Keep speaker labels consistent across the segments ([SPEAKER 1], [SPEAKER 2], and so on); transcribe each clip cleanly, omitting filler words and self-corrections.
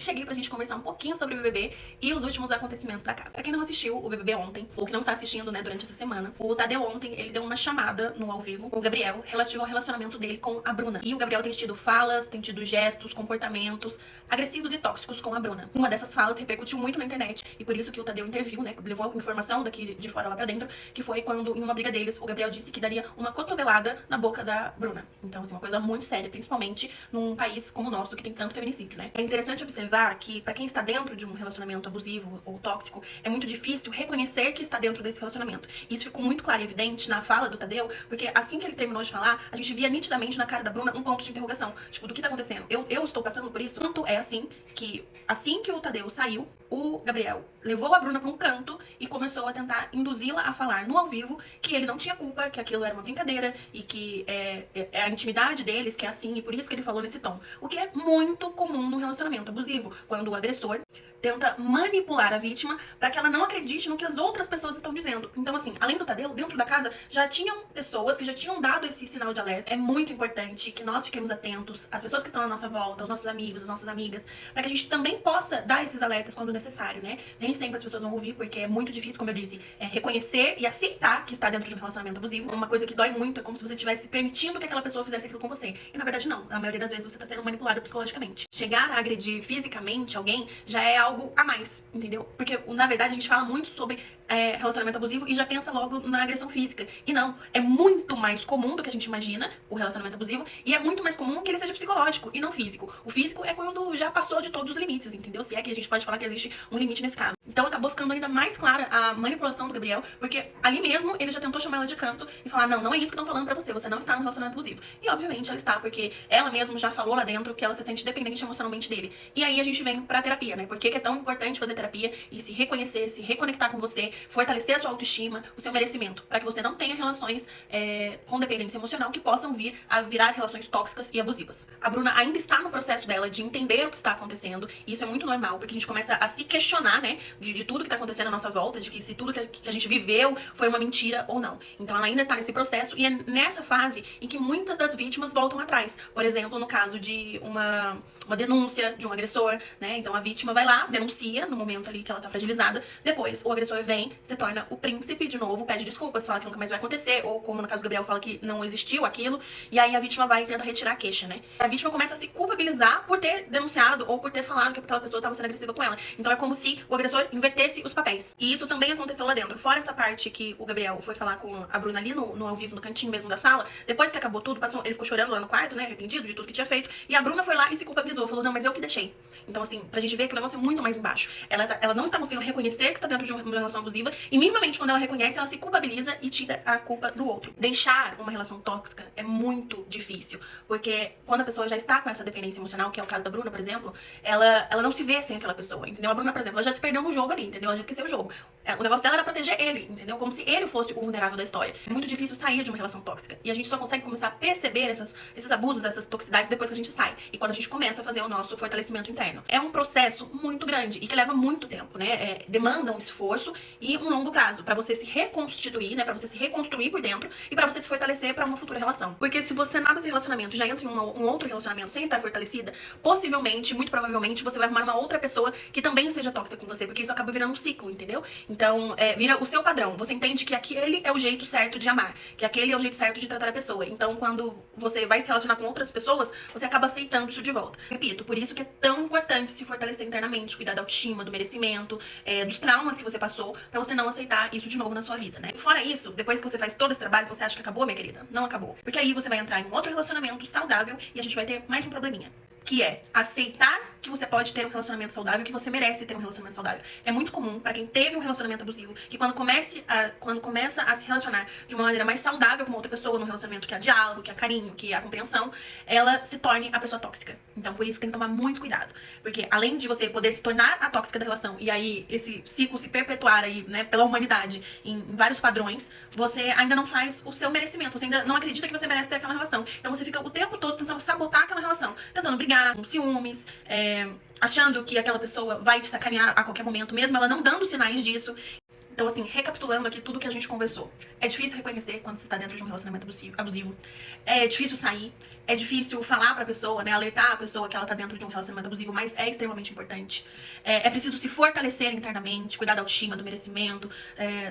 [SPEAKER 1] Cheguei pra gente conversar um pouquinho sobre o BBB e os últimos acontecimentos da casa. Pra quem não assistiu o BBB ontem, ou que não está assistindo, né, durante essa semana, o Tadeu ontem, ele deu uma chamada no ao vivo com o Gabriel, relativo ao relacionamento dele com a Bruna. E o Gabriel tem tido falas, tem tido gestos, comportamentos agressivos e tóxicos com a Bruna. Uma dessas falas repercutiu muito na internet, e por isso que o Tadeu interviu, né, levou informação daqui de fora lá pra dentro, que foi quando, em uma briga deles, o Gabriel disse que daria uma cotovelada na boca da Bruna. Então, assim, uma coisa muito séria, principalmente num país como o nosso, que tem tanto feminicídio, né? É interessante observar que, pra quem está dentro de um relacionamento abusivo ou tóxico, é muito difícil reconhecer que está dentro desse relacionamento. Isso ficou muito claro e evidente na fala do Tadeu, porque assim que ele terminou de falar, a gente via nitidamente na cara da Bruna um ponto de interrogação. Tipo, do que tá acontecendo? Eu estou passando por isso? Tanto é assim que o Tadeu saiu, o Gabriel levou a Bruna pra um canto e começou a tentar induzi-la a falar no ao vivo que ele não tinha culpa, que aquilo era uma brincadeira e que é a intimidade deles, que é assim, e por isso que ele falou nesse tom. O que é muito comum no relacionamento abusivo, quando o agressor tenta manipular a vítima para que ela não acredite no que as outras pessoas estão dizendo. Então, assim, além do Tadeu, dentro da casa já tinham pessoas que já tinham dado esse sinal de alerta. É muito importante que nós fiquemos atentos às pessoas que estão à nossa volta, aos nossos amigos, às nossas amigas, para que a gente também possa dar esses alertas quando necessário, né? Nem sempre as pessoas vão ouvir, porque é muito difícil, como eu disse, reconhecer e aceitar que está dentro de um relacionamento abusivo. Uma coisa que dói muito é como se você estivesse permitindo que aquela pessoa fizesse aquilo com você. E na verdade não. Na maioria das vezes você está sendo manipulado psicologicamente. Chegar a agredir fisicamente alguém já é algo a mais, entendeu? Porque, na verdade, a gente fala muito sobre relacionamento abusivo e já pensa logo na agressão física. E não, é muito mais comum do que a gente imagina o relacionamento abusivo e é muito mais comum que ele seja psicológico e não físico. O físico é quando já passou de todos os limites, entendeu? Se é que a gente pode falar que existe um limite nesse caso. Então acabou ficando ainda mais clara a manipulação do Gabriel, porque ali mesmo ele já tentou chamar ela de canto e falar, não é isso que estão falando pra você, você não está no relacionamento abusivo. E obviamente ela está, porque ela mesma já falou lá dentro que ela se sente dependente emocionalmente dele. E aí a gente vem pra terapia, né? Por que é tão importante fazer terapia e se reconhecer, se reconectar com você, fortalecer a sua autoestima, o seu merecimento, para que você não tenha relações com dependência emocional que possam vir a virar relações tóxicas e abusivas. A Bruna ainda está no processo dela de entender o que está acontecendo, e isso é muito normal, porque a gente começa a se questionar, né, de tudo que está acontecendo à nossa volta, de que se tudo que a gente viveu foi uma mentira ou não. Então ela ainda está nesse processo, e é nessa fase em que muitas das vítimas voltam atrás. Por exemplo, no caso de uma denúncia de um agressor, né, então a vítima vai lá, denuncia no momento ali que ela está fragilizada, depois o agressor vem, se torna o príncipe de novo, pede desculpas, fala que nunca mais vai acontecer, ou como no caso do Gabriel, fala que não existiu aquilo, e aí a vítima vai e tenta retirar a queixa, né? A vítima começa a se culpabilizar por ter denunciado ou por ter falado que aquela pessoa estava sendo agressiva com ela. Então é como se o agressor invertesse os papéis. E isso também aconteceu lá dentro. Fora essa parte que o Gabriel foi falar com a Bruna ali no ao vivo, no cantinho mesmo da sala, depois que acabou tudo, ele ficou chorando lá no quarto, né, arrependido de tudo que tinha feito, e a Bruna foi lá e se culpabilizou, falou, não, mas eu que deixei. Então assim, pra gente ver que o negócio é muito mais embaixo. Ela não está conseguindo reconhecer que está dentro de uma relação abusiva, e minimamente quando ela reconhece, ela se culpabiliza e tira a culpa do outro. Deixar uma relação tóxica é muito difícil, porque quando a pessoa já está com essa dependência emocional, que é o caso da Bruna, por exemplo, ela não se vê sem aquela pessoa, entendeu? A Bruna, por exemplo, ela já se perdeu no jogo ali, entendeu? Ela já esqueceu o jogo. O negócio dela era proteger ele, entendeu? Como se ele fosse o vulnerável da história. É muito difícil sair de uma relação tóxica, e a gente só consegue começar a perceber esses abusos, essas toxicidades depois que a gente sai, e quando a gente começa a fazer o nosso fortalecimento interno. É um processo muito grande e que leva muito tempo, né? Demanda um esforço e um longo prazo pra você se reconstituir, né, pra você se reconstruir por dentro e pra você se fortalecer pra uma futura relação. Porque se você nesse relacionamento já entra em um outro relacionamento sem estar fortalecida, possivelmente, muito provavelmente, você vai arrumar uma outra pessoa que também seja tóxica com você, porque isso acaba virando um ciclo, entendeu? Então, vira o seu padrão. Você entende que aquele é o jeito certo de amar, que aquele é o jeito certo de tratar a pessoa. Então, quando você vai se relacionar com outras pessoas, você acaba aceitando isso de volta. Repito, por isso que é tão importante se fortalecer internamente, cuidar da autoestima, do merecimento, dos traumas que você passou, pra você não aceitar isso de novo na sua vida, né? Fora isso, depois que você faz todo esse trabalho, você acha que acabou, minha querida? Não acabou. Porque aí você vai entrar em um outro relacionamento saudável e a gente vai ter mais um probleminha, que é aceitar que você pode ter um relacionamento saudável, que você merece ter um relacionamento saudável. É muito comum pra quem teve um relacionamento abusivo, que quando começa a se relacionar de uma maneira mais saudável com outra pessoa, num relacionamento que há diálogo, que há carinho, que há compreensão, ela se torne a pessoa tóxica. Então, por isso, tem que tomar muito cuidado. Porque além de você poder se tornar a tóxica da relação, e aí esse ciclo se perpetuar aí, né, pela humanidade, em vários padrões, você ainda não faz o seu merecimento, você ainda não acredita que você merece ter aquela relação. Então você fica o tempo todo tentando sabotar aquela relação, tentando brigar, com ciúmes, achando que aquela pessoa vai te sacanear a qualquer momento, mesmo ela não dando sinais disso. Então, assim, recapitulando aqui tudo que a gente conversou. É difícil reconhecer quando você está dentro de um relacionamento abusivo. É difícil sair. é difícil falar pra pessoa, né, alertar a pessoa que ela tá dentro de um relacionamento abusivo, mas é extremamente importante. É preciso se fortalecer internamente, cuidar da autoestima, do merecimento,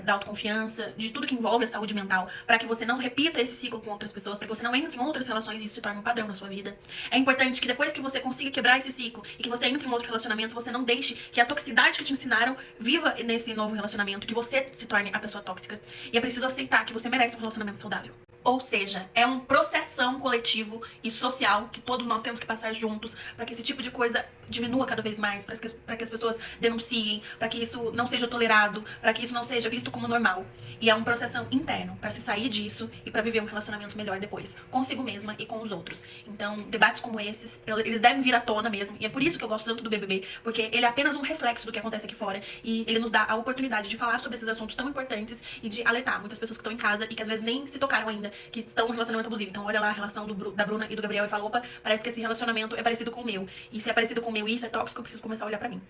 [SPEAKER 1] da autoconfiança, de tudo que envolve a saúde mental, pra que você não repita esse ciclo com outras pessoas, pra que você não entre em outras relações e isso se torne um padrão na sua vida. É importante que depois que você consiga quebrar esse ciclo e que você entre em outro relacionamento, você não deixe que a toxicidade que te ensinaram viva nesse novo relacionamento, que você se torne a pessoa tóxica. E é preciso aceitar que você merece um relacionamento saudável. Ou seja, é um processão coletivo e social que todos nós temos que passar juntos para que esse tipo de coisa diminua cada vez mais, para que as pessoas denunciem, para que isso não seja tolerado, para que isso não seja visto como normal. E é um processão interno para se sair disso e para viver um relacionamento melhor depois, consigo mesma e com os outros. Então, debates como esses, eles devem vir à tona mesmo, e é por isso que eu gosto tanto do BBB, porque ele é apenas um reflexo do que acontece aqui fora e ele nos dá a oportunidade de falar sobre esses assuntos tão importantes e de alertar muitas pessoas que estão em casa e que às vezes nem se tocaram ainda que estão em um relacionamento abusivo. Então olha lá a relação da Bruna e do Gabriel e fala, opa, parece que esse relacionamento é parecido com o meu. E se é parecido com o meu e isso é tóxico, eu preciso começar a olhar pra mim.